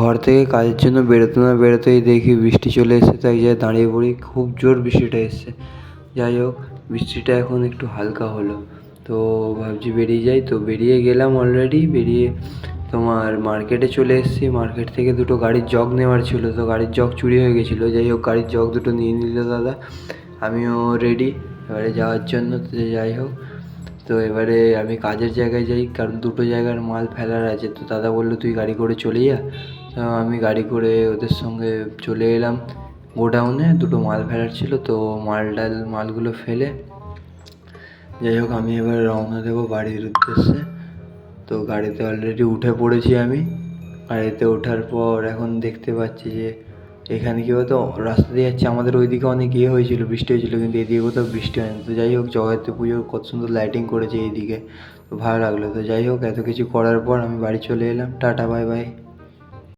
ঘর থেকে কাজের জন্য বেরোতে না বেরোতেই দেখি বৃষ্টি চলে এসেছে, তো এক জায়গায় দাঁড়িয়ে পড়ি। খুব জোর বৃষ্টিটা এসছে। যাই হোক, বৃষ্টিটা এখন একটু হালকা হলো, তো ভাবছি বেরিয়ে যাই। তো বেরিয়ে গেলাম, অলরেডি বেরিয়ে তোমার মার্কেটে চলে এসেছি। মার্কেট থেকে দুটো গাড়ির জগ নেওয়ার ছিল, তো গাড়ির জগ চুরি হয়ে গেছিলো। যাই হোক, গাড়ির জগ দুটো নিয়ে নিল দাদা। আমিও রেডি এবারে যাওয়ার জন্য। তো যাই হোক, তো এবারে আমি কাজের জায়গায় যাই, কারণ দুটো জায়গার মাল ফেলার আছে। তো দাদা বললো তুই গাড়ি করে চলে যা। তো আমি গাড়ি করে ওদের সঙ্গে চলে এলাম গোডাউনে। দুটো মাল ফেলার ছিল, তো মালগুলো ফেলে যাই হোক আমি এবার রওনা দেবো বাড়ির উদ্দেশ্যে। তো গাড়িতে অলরেডি উঠে পড়েছি আমি। গাড়িতে ওঠার পর এখন দেখতে পাচ্ছি যে এখানে কী হতো, রাস্তা দিয়ে যাচ্ছে, আমাদের ওইদিকে অনেক হয়েছিল, বৃষ্টি হয়েছিল, কিন্তু এদিকে কোথাও বৃষ্টি হয়নি। তো যাই হোক, জগদ্ধাত্রী পুজোর কত সুন্দর লাইটিং করেছে এইদিকে, তো ভালো লাগলো। তো যাই হোক, এত কিছু করার পর আমি বাড়ি চলে এলাম। Tata, bye bye.